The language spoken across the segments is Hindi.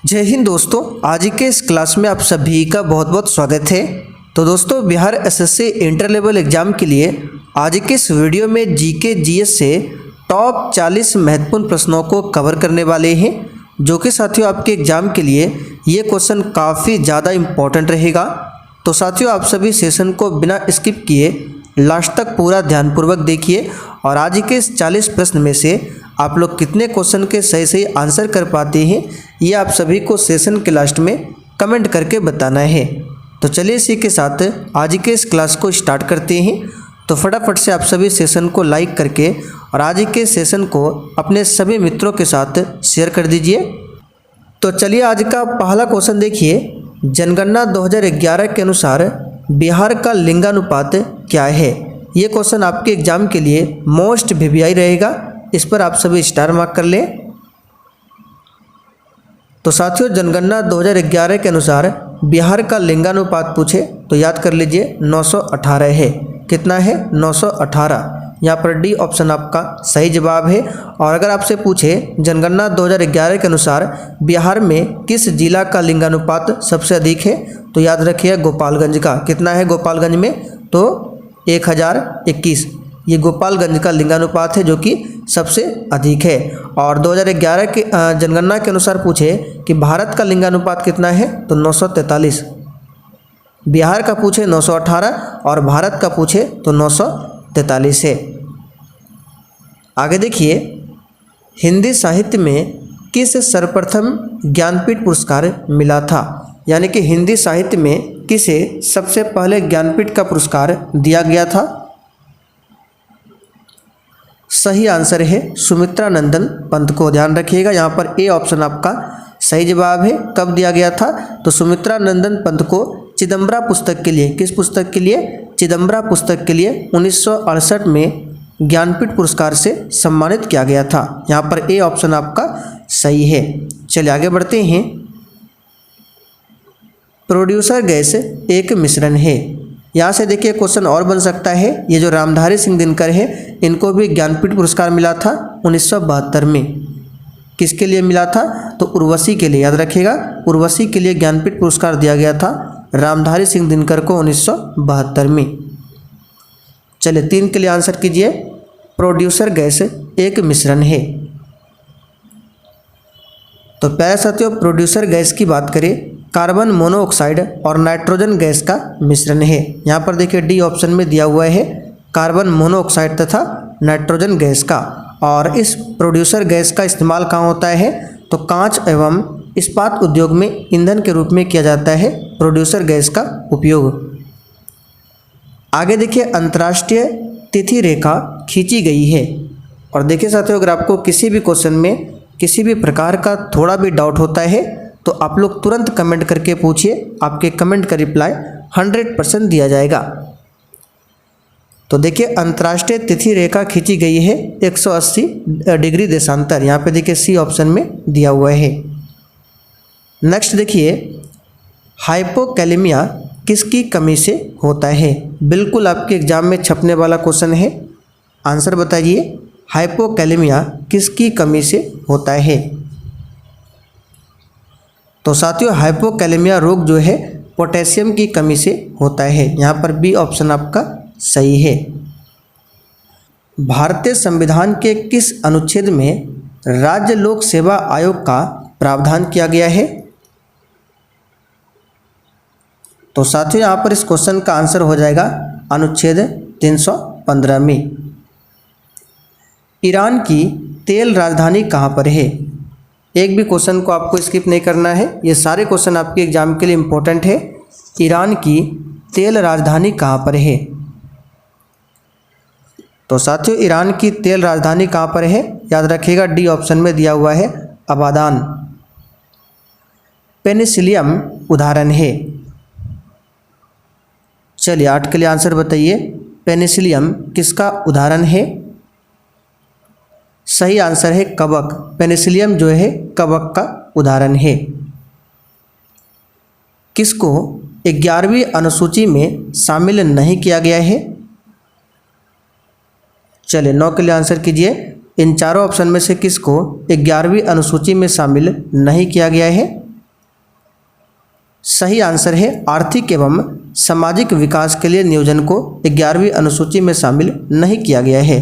जय हिंद दोस्तों, आज के इस क्लास में आप सभी का बहुत बहुत स्वागत है। तो दोस्तों, Bihar SSC inter level exam के लिए आज के इस वीडियो में जीके जीएस से टॉप 40 महत्वपूर्ण प्रश्नों को कवर करने वाले हैं, जो कि साथियों आपके एग्जाम के लिए ये क्वेश्चन काफ़ी ज़्यादा इम्पोर्टेंट रहेगा। तो साथियों, आप सभी सेशन को बिना स्किप किए लास्ट तक पूरा ध्यानपूर्वक देखिए और आज के इस 40 प्रश्न में से आप लोग कितने क्वेश्चन के सही सही आंसर कर पाते हैं, ये आप सभी को सेशन के लास्ट में कमेंट करके बताना है। तो चलिए इसी के साथ आज के इस क्लास को स्टार्ट करते हैं। तो फटाफट से आप सभी सेशन को लाइक करके और आज के सेशन को अपने सभी मित्रों के साथ शेयर कर दीजिए। तो चलिए आज का पहला क्वेश्चन देखिए। जनगणना 2011 के अनुसार बिहार का लिंगानुपात क्या है? ये क्वेश्चन आपके एग्जाम के लिए मोस्ट वीवीआई रहेगा, इस पर आप सभी स्टार मार्क कर लें। तो साथियों, जनगणना 2011 के अनुसार बिहार का लिंगानुपात पूछे तो याद कर लीजिए 918 है। कितना है? 918। यहाँ पर डी ऑप्शन आपका सही जवाब है। और अगर आपसे पूछे जनगणना 2011 के अनुसार बिहार में किस जिला का लिंगानुपात सबसे अधिक है, तो याद रखिए गोपालगंज का। कितना है गोपालगंज में? तो 1021। ये गोपालगंज का लिंगानुपात है जो कि सबसे अधिक है। और 2011 के जनगणना के अनुसार पूछे कि भारत का लिंगानुपात कितना है, तो 943। बिहार का पूछे 918 और भारत का पूछे तो 943 है। आगे देखिए, हिंदी साहित्य में किस सर्वप्रथम ज्ञानपीठ पुरस्कार मिला था? यानी कि हिंदी साहित्य में किसे सबसे पहले ज्ञानपीठ का पुरस्कार दिया गया था? सही आंसर है सुमित्रा नंदन पंत को। ध्यान रखिएगा, यहाँ पर ए ऑप्शन आपका सही जवाब है। कब दिया गया था? तो सुमित्रा नंदन पंत को चिदम्बरा पुस्तक के लिए, किस पुस्तक के लिए? चिदम्बरा पुस्तक के लिए 1968 में ज्ञानपीठ पुरस्कार से सम्मानित किया गया था। यहाँ पर ए ऑप्शन आपका सही है। चलिए आगे बढ़ते हैं। प्रोड्यूसर गैस एक मिश्रण है। यहाँ से देखिए क्वेश्चन और बन सकता है। ये जो रामधारी सिंह दिनकर है, इनको भी ज्ञानपीठ पुरस्कार मिला था 1972 में। किसके लिए मिला था? तो उर्वशी के लिए। याद रखिएगा, उर्वशी के लिए ज्ञानपीठ पुरस्कार दिया गया था रामधारी सिंह दिनकर को 1972 में। चलिए 3 के लिए आंसर कीजिए। प्रोड्यूसर गैस एक मिश्रण है। तो प्यारे साथियों, प्रोड्यूसर गैस की बात करें, कार्बन मोनोऑक्साइड और नाइट्रोजन गैस का मिश्रण है। यहाँ पर देखिए डी ऑप्शन में दिया हुआ है कार्बन मोनोऑक्साइड तथा नाइट्रोजन गैस का। और इस प्रोड्यूसर गैस का इस्तेमाल कहाँ होता है? तो कांच एवं इस्पात उद्योग में ईंधन के रूप में किया जाता है प्रोड्यूसर गैस का उपयोग। आगे देखिए, अंतर्राष्ट्रीय तिथि रेखा खींची गई है। और देखिए साथियों, अगर आपको किसी भी क्वेश्चन में किसी भी प्रकार का थोड़ा भी डाउट होता है तो आप लोग तुरंत कमेंट करके पूछिए, आपके कमेंट का रिप्लाई 100% दिया जाएगा। तो देखिए, अंतर्राष्ट्रीय तिथि रेखा खींची गई है 180 डिग्री देशांतर। यहाँ पे देखिए सी ऑप्शन में दिया हुआ है। नेक्स्ट देखिए, हाइपोकैलेमिया किसकी कमी से होता है? बिल्कुल आपके एग्जाम में छपने वाला क्वेश्चन है। आंसर बताइए, हाइपोकैलेमिया किसकी कमी से होता है? तो साथियों, हाइपोकैलेमिया रोग जो है पोटेशियम की कमी से होता है। यहाँ पर बी ऑप्शन आपका सही है। भारतीय संविधान के किस अनुच्छेद में राज्य लोक सेवा आयोग का प्रावधान किया गया है? तो साथियों, यहाँ पर इस क्वेश्चन का आंसर हो जाएगा अनुच्छेद 315 में। ईरान की तेल राजधानी कहाँ पर है? एक भी क्वेश्चन को आपको स्किप नहीं करना है, ये सारे क्वेश्चन आपके एग्जाम के लिए इम्पोर्टेंट है। ईरान की तेल राजधानी कहाँ पर है? तो साथियों, ईरान की तेल राजधानी कहाँ पर है? याद रखिएगा, डी ऑप्शन में दिया हुआ है अबादान। पेनिसिलियम उदाहरण है। चलिए 8 के लिए आंसर बताइए। पेनिसिलियम किसका उदाहरण है? सही आंसर है कवक। पेनिसिलियम जो है कवक का उदाहरण है। किसको 11वीं अनुसूची में शामिल नहीं किया गया है? चलिए 9 के लिए आंसर कीजिए। इन चारों ऑप्शन में से किसको 11वीं अनुसूची में शामिल नहीं किया गया है? सही आंसर है आर्थिक एवं सामाजिक विकास के लिए नियोजन को 11वीं अनुसूची में शामिल नहीं किया गया है।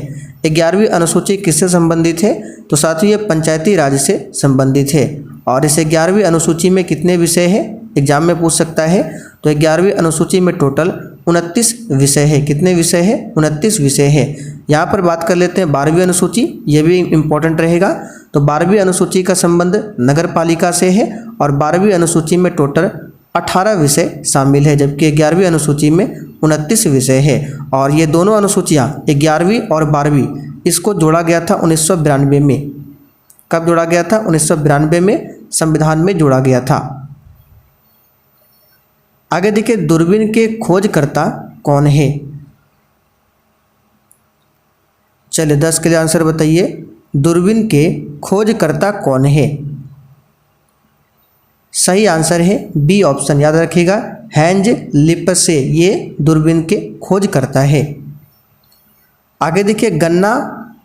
11वीं अनुसूची किससे संबंधित है? तो साथियों ये पंचायती राज से संबंधित है। और इस 11वीं अनुसूची में कितने विषय हैं? एग्जाम में पूछ सकता है। तो 11वीं अनुसूची में टोटल 29 विषय है। कितने विषय है? 29 विषय है। यहाँ पर बात कर लेते हैं 12वीं अनुसूची, ये भी इम्पोर्टेंट रहेगा। तो 12वीं अनुसूची का संबंध नगर पालिका से है और 12वीं अनुसूची में टोटल 18 विषय शामिल है, जबकि 11वीं अनुसूची में 29 विषय है। और ये दोनों अनुसूचियाँ 11वीं और 12वीं इसको जोड़ा गया था 1992 में। कब जोड़ा गया था? 1992 में संविधान में जोड़ा गया था। आगे देखिए, दूरबीन के खोजकर्ता कौन है? चलिए 10 के लिए आंसर बताइए। दूरबीन के खोजकर्ता कौन है? सही आंसर है बी ऑप्शन, याद रखिएगा, हैंज लिप्से, ये दूरबीन के खोजकर्ता है। आगे देखिए, गन्ना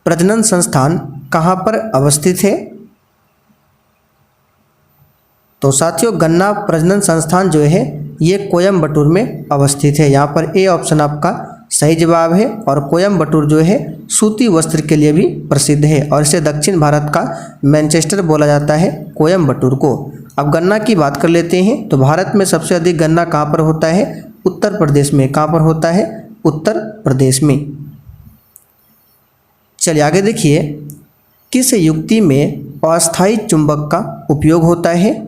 प्रजनन संस्थान कहाँ पर अवस्थित है? तो साथियों गन्ना प्रजनन संस्थान जो है ये कोयम्बटूर में अवस्थित है। यहाँ पर ए ऑप्शन आपका सही जवाब है। और कोयम्बटूर जो है सूती वस्त्र के लिए भी प्रसिद्ध है और इसे दक्षिण भारत का मैनचेस्टर बोला जाता है, कोयम्बटूर को। अब गन्ना की बात कर लेते हैं। तो भारत में सबसे अधिक गन्ना कहाँ पर होता है? उत्तर प्रदेश में। कहाँ पर होता है? उत्तर प्रदेश में। चलिए आगे देखिए, किस युक्ति में अस्थायी चुंबक का उपयोग होता है?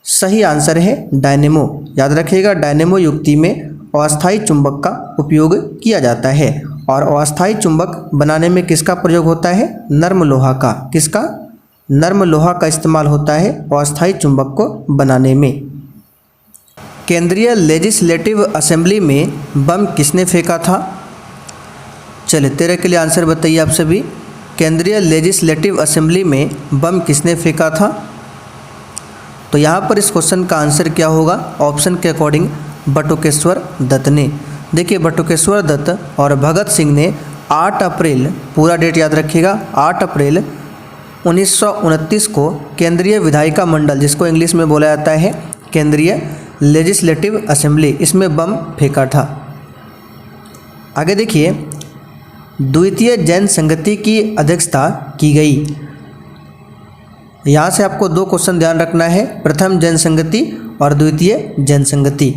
सही आंसर है डायनेमो, याद रखिएगा, डायनेमो युक्ति में अस्थायी चुंबक का उपयोग किया जाता है। और अस्थायी चुंबक बनाने में किसका प्रयोग होता है? नर्म लोहा का। किसका? नर्म लोहा का इस्तेमाल होता है अस्थायी चुंबक को बनाने में। केंद्रीय लेजिस्लेटिव असेंबली में बम किसने फेंका था? चलिए 13 के लिए आंसर बताइए आप सभी। केंद्रीय लेजिस्लेटिव असेंबली में बम किसने फेंका था? तो यहाँ पर इस क्वेश्चन का आंसर क्या होगा? ऑप्शन के अकॉर्डिंग बटुकेश्वर दत्त ने। देखिए बटुकेश्वर दत्त और भगत सिंह ने 8 अप्रैल, पूरा डेट याद रखिएगा, 8 अप्रैल 1929 को केंद्रीय विधायिका मंडल, जिसको इंग्लिश में बोला जाता है केंद्रीय लेजिस्लेटिव असेंबली, इसमें बम फेंका था। आगे देखिए, द्वितीय जैन संगति की अध्यक्षता की गई। यहाँ से आपको 2 क्वेश्चन ध्यान रखना है, प्रथम जैन संगति और द्वितीय जैन संगति।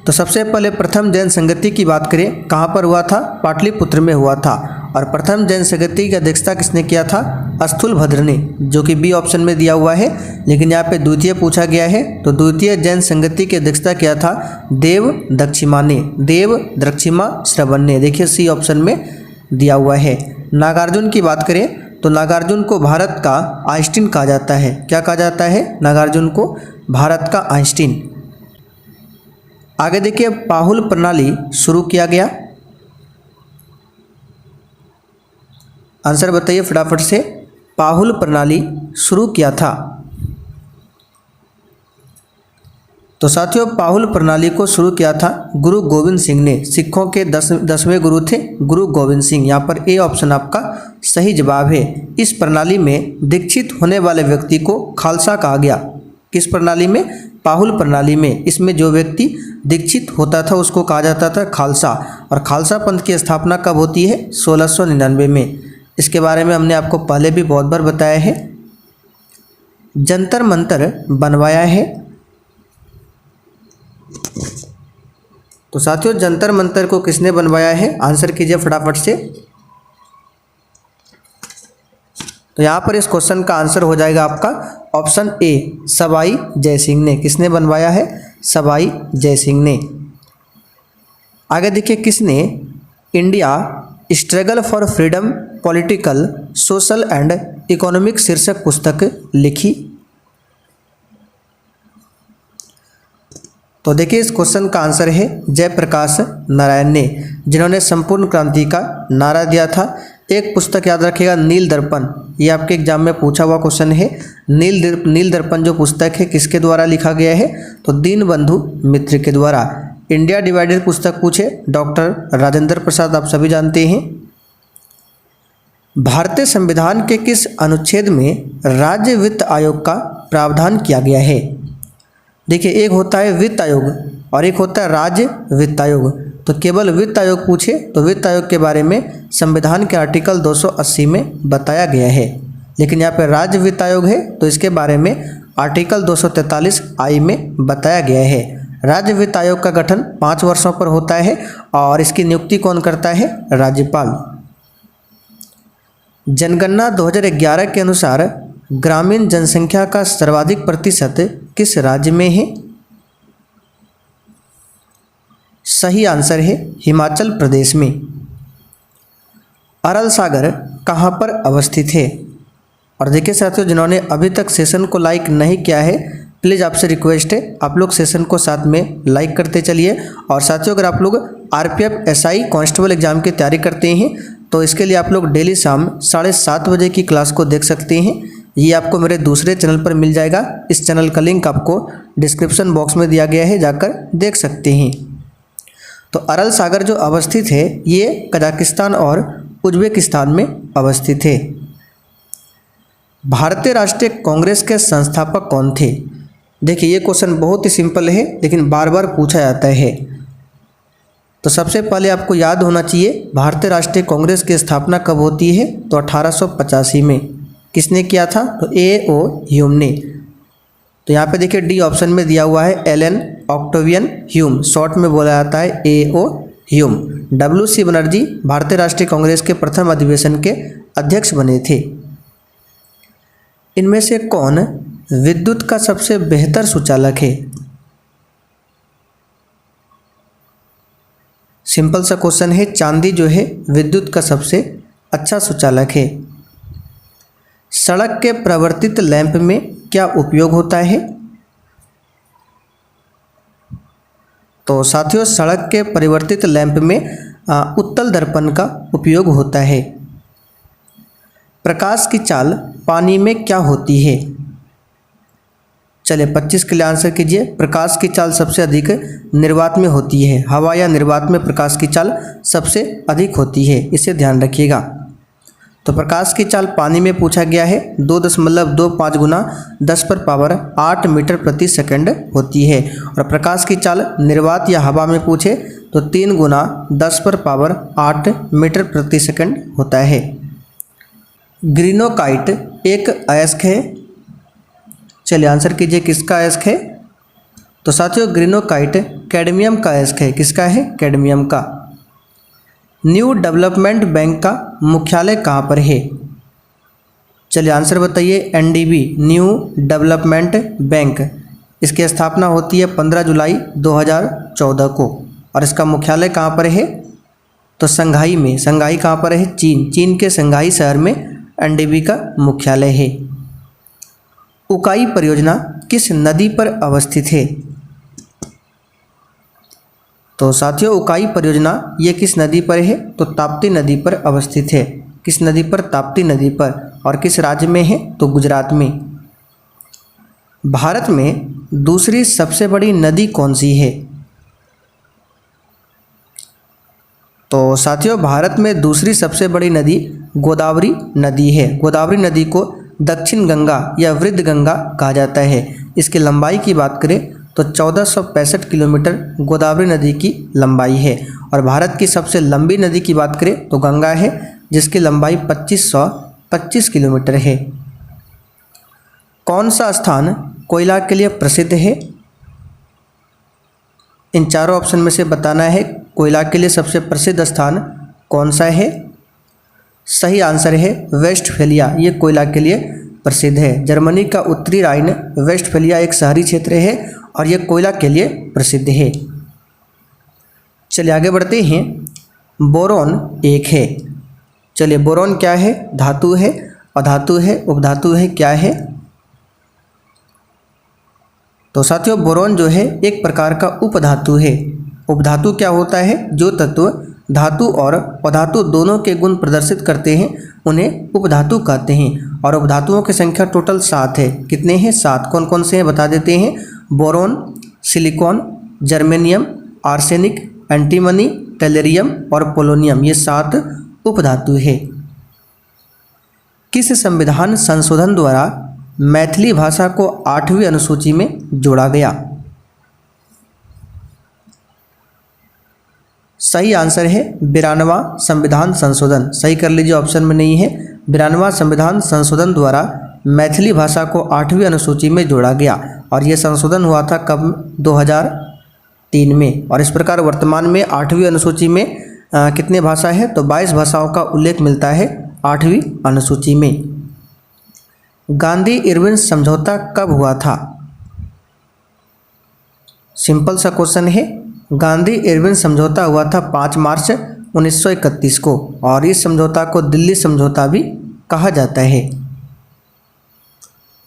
तो सबसे पहले प्रथम जैन संगति की बात करें, कहाँ पर हुआ था? पाटलिपुत्र में हुआ था। और प्रथम जैन संगति की अध्यक्षता किसने किया था? स्थूलभद्र ने, जो कि बी ऑप्शन में दिया हुआ है, लेकिन यहाँ पे द्वितीय पूछा गया है। तो द्वितीय जैन संगति की अध्यक्षता किया था देव दक्षिमा ने, देव दक्षिमा श्रवण ने। देखिए सी ऑप्शन में दिया हुआ है। नागार्जुन की बात करें तो नागार्जुन को भारत का आइंस्टीन कहा जाता है। क्या कहा जाता है? नागार्जुन को भारत का आइंस्टीन। आगे देखिए, पाहुल प्रणाली शुरू किया गया। आंसर बताइए फटाफट से। पाहुल प्रणाली शुरू किया था। तो साथियों पाहुल प्रणाली को शुरू किया था गुरु गोविंद सिंह ने। सिखों के 10वें गुरु थे गुरु गोविंद सिंह। यहाँ पर ए ऑप्शन आपका सही जवाब है। इस प्रणाली में दीक्षित होने वाले व्यक्ति को खालसा कहा गया। किस प्रणाली में? पाहुल प्रणाली में। इसमें जो व्यक्ति दीक्षित होता था उसको कहा जाता था खालसा। और खालसा पंथ की स्थापना कब होती है? 1699 में। इसके बारे में हमने आपको पहले भी बहुत बार बताया है। जंतर मंतर बनवाया है। तो साथियों जंतर मंतर को किसने बनवाया है? आंसर कीजिए फटाफट से। तो यहाँ पर इस क्वेश्चन का आंसर हो जाएगा आपका ऑप्शन ए, सवाई जयसिंह ने। किसने बनवाया है? सवाई जयसिंह ने। आगे देखिए, किसने India struggle for freedom political social and economic शीर्षक पुस्तक लिखी? तो देखिए इस क्वेश्चन का आंसर है जयप्रकाश नारायण ने, जिन्होंने संपूर्ण क्रांति का नारा दिया था। एक पुस्तक याद रखिएगा, नील दर्पण। ये आपके एग्जाम में पूछा हुआ क्वेश्चन है। नील दर्पण जो पुस्तक है किसके द्वारा लिखा गया है? तो दीनबंधु मित्र के द्वारा। इंडिया डिवाइडेड पुस्तक पूछे डॉक्टर राजेंद्र प्रसाद, आप सभी जानते हैं। भारतीय संविधान के किस अनुच्छेद में राज्य वित्त आयोग का प्रावधान किया गया है? देखिए, एक होता है वित्त आयोग और एक होता है राज्य वित्त आयोग। तो केवल वित्त आयोग पूछे तो वित्त आयोग के बारे में संविधान के आर्टिकल 280 में बताया गया है, लेकिन यहाँ पर राज्य वित्त आयोग है तो इसके बारे में आर्टिकल 243 आई में बताया गया है। राज्य वित्त आयोग का गठन 5 वर्षों पर होता है और इसकी नियुक्ति कौन करता है? राज्यपाल। जनगणना 2011 के अनुसार ग्रामीण जनसंख्या का सर्वाधिक प्रतिशत किस राज्य में है? सही आंसर है हिमाचल प्रदेश में। अरल सागर कहाँ पर अवस्थित है? और देखिए साथियों, जिन्होंने अभी तक सेशन को लाइक नहीं किया है, प्लीज़ आपसे रिक्वेस्ट है आप लोग सेशन को साथ में लाइक करते चलिए। और साथियों, अगर आप लोग आरपीएफ एसआई कांस्टेबल एग्जाम की तैयारी करते हैं तो इसके लिए आप लोग डेली शाम 7:30 बजे की क्लास को देख सकते हैं। ये आपको मेरे दूसरे चैनल पर मिल जाएगा। इस चैनल का लिंक आपको डिस्क्रिप्शन बॉक्स में दिया गया है, जाकर देख सकते हैं। तो अरल सागर जो अवस्थित है ये कजाकिस्तान और उज्बेकिस्तान में अवस्थित है। भारतीय राष्ट्रीय कांग्रेस के संस्थापक कौन थे? देखिए, ये क्वेश्चन बहुत ही सिंपल है लेकिन बार बार पूछा जाता है। तो सबसे पहले आपको याद होना चाहिए भारतीय राष्ट्रीय कांग्रेस की स्थापना कब होती है? तो 1885 में। किसने किया था? तो A.O. ह्यूम ने। तो यहाँ पे देखिए डी ऑप्शन में दिया हुआ है एलन ऑक्टेवियन ह्यूम, शॉर्ट में बोला जाता है A.O. ह्यूम। W.C. बनर्जी भारतीय राष्ट्रीय कांग्रेस के प्रथम अधिवेशन के अध्यक्ष बने थे। इनमें से कौन विद्युत का सबसे बेहतर सुचालक है? सिंपल सा क्वेश्चन है। चांदी जो है विद्युत का सबसे अच्छा सुचालक है। सड़क के प्रवर्तित लैंप में क्या उपयोग होता है? तो साथियों, सड़क के परिवर्तित लैंप में उत्तल दर्पण का उपयोग होता है। प्रकाश की चाल पानी में क्या होती है? चलिए 25 के लिए आंसर कीजिए। प्रकाश की चाल सबसे अधिक निर्वात में होती है। हवा या निर्वात में प्रकाश की चाल सबसे अधिक होती है, इसे ध्यान रखिएगा। तो प्रकाश की चाल पानी में पूछा गया है 2.25 गुना 10⁻8 मीटर प्रति सेकंड होती है। और प्रकाश की चाल निर्वात या हवा में पूछे तो 3 गुना 10⁻8 मीटर प्रति सेकंड होता है। ग्रीनोकाइट एक अयस्क है। चलिए आंसर कीजिए, किसका अयस्क है? तो साथियों, ग्रीनोकाइट कैडमियम का अयस्क है। किसका है? कैडमियम का। न्यू डेवलपमेंट बैंक का मुख्यालय कहाँ पर है? चलिए आंसर बताइए। NDB new development bank. इसकी स्थापना होती है 15 जुलाई 2014 को। और इसका मुख्यालय कहाँ पर है? तो संघाई में। संघाई कहाँ पर है? चीन के संघाई शहर में NDB का मुख्यालय है। उकाई परियोजना किस नदी पर अवस्थित है? तो साथियों, उकाई परियोजना ये किस नदी पर है? तो ताप्ती नदी पर अवस्थित है। किस नदी पर? ताप्ती नदी पर। और किस राज्य में है? तो गुजरात में। भारत में दूसरी सबसे बड़ी नदी कौन सी है? तो साथियों, भारत में दूसरी सबसे बड़ी नदी गोदावरी नदी है। गोदावरी नदी को दक्षिण गंगा या वृद्ध गंगा कहा जाता है। इसकी लंबाई की बात करें तो 1465 किलोमीटर गोदावरी नदी की लंबाई है। और भारत की सबसे लंबी नदी की बात करें तो गंगा है, जिसकी लंबाई 2525 किलोमीटर है। कौन सा स्थान कोयला के लिए प्रसिद्ध है? इन चारों ऑप्शन में से बताना है कोयला के लिए सबसे प्रसिद्ध स्थान कौन सा है। सही आंसर है वेस्टफेलिया। ये कोयला के लिए प्रसिद्ध है। जर्मनी का उत्तरी राइन वेस्टफेलिया एक शहरी क्षेत्र है और यह कोयला के लिए प्रसिद्ध है। चलिए आगे बढ़ते हैं। बोरॉन एक है। चलिए, बोरॉन क्या है? धातु है, अधातु है, उपधातु है, क्या है? तो साथियों, बोरॉन जो है एक प्रकार का उपधातु है। उपधातु क्या होता है? जो तत्व धातु और अधातु दोनों के गुण प्रदर्शित करते हैं उन्हें उपधातु कहते हैं। और उपधातुओं की संख्या टोटल 7 है। कितने हैं? 7। कौन कौन से हैं बता देते हैं। Boron, silicon, germanium, arsenic, antimony, टेलेरियम और पोलोनियम, ये 7 उपधातु है। किस संविधान संशोधन द्वारा मैथिली भाषा को 8वीं अनुसूची में जोड़ा गया? सही आंसर है 92वां संविधान संशोधन। सही कर लीजिए, ऑप्शन में नहीं है। 92वां संविधान संशोधन द्वारा मैथिली भाषा को 8वीं अनुसूची में जोड़ा गया और यह संशोधन हुआ था कब? 2003 में। और इस प्रकार वर्तमान में 8वीं अनुसूची में कितने भाषा है? तो 22 भाषाओं का उल्लेख मिलता है 8वीं अनुसूची में। गांधी इरविन समझौता कब हुआ था? सिंपल सा क्वेश्चन है। गांधी इरविन समझौता हुआ था 5 मार्च 1931 को और इस समझौता को दिल्ली समझौता भी कहा जाता है।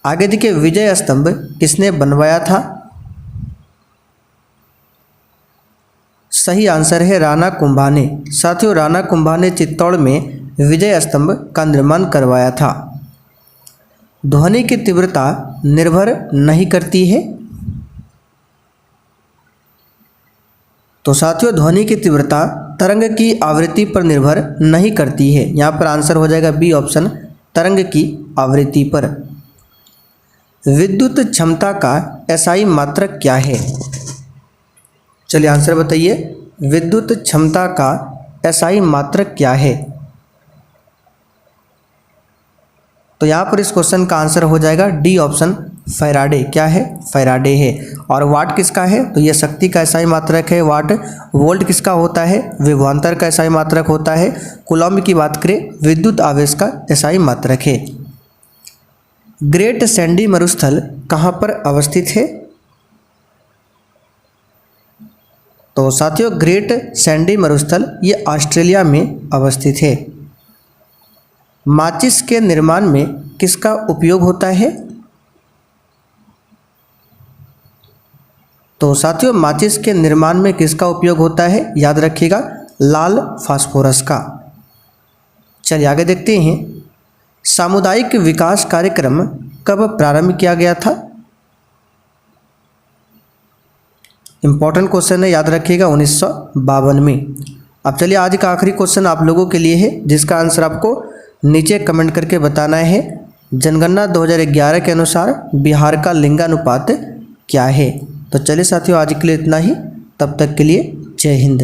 आगे देखिए, विजय स्तंभ किसने बनवाया था? सही आंसर है राणा कुंभा ने। साथियों, राणा कुंभा ने चित्तौड़ में विजय स्तंभ का निर्माण करवाया था। ध्वनि की तीव्रता निर्भर नहीं करती है। तो साथियों, ध्वनि की तीव्रता तरंग की आवृत्ति पर निर्भर नहीं करती है। यहाँ पर आंसर हो जाएगा बी ऑप्शन, तरंग की आवृत्ति पर। विद्युत क्षमता का एसआई मात्रक क्या है? चलिए आंसर बताइए। विद्युत क्षमता का एसआई मात्रक क्या है? तो यहाँ पर इस क्वेश्चन का आंसर हो जाएगा डी ऑप्शन, फैराडे। क्या है? फैराडे है। और वाट किसका है? तो यह शक्ति का एसआई मात्रक है वाट। वोल्ट किसका होता है? विभवांतर का एसआई मात्रक होता है। कूलॉम्ब की बात करें, विद्युत आवेश का एसआई मात्रक है। ग्रेट सैंडी मरुस्थल कहाँ पर अवस्थित है? तो साथियों, ग्रेट सैंडी मरुस्थल ये ऑस्ट्रेलिया में अवस्थित है। माचिस के निर्माण में किसका उपयोग होता है? तो साथियों, माचिस के निर्माण में किसका उपयोग होता है? याद रखिएगा, लाल फास्फोरस का। चलिए आगे देखते हैं। सामुदायिक विकास कार्यक्रम कब प्रारंभ किया गया था? इंपॉर्टेंट क्वेश्चन है, याद रखिएगा, 1952 में। अब चलिए आज का आखिरी क्वेश्चन आप लोगों के लिए है, जिसका आंसर आपको नीचे कमेंट करके बताना है। जनगणना 2011 के अनुसार बिहार का लिंगानुपात क्या है? तो चलिए साथियों, आज के लिए इतना ही। तब तक के लिए जय हिंद।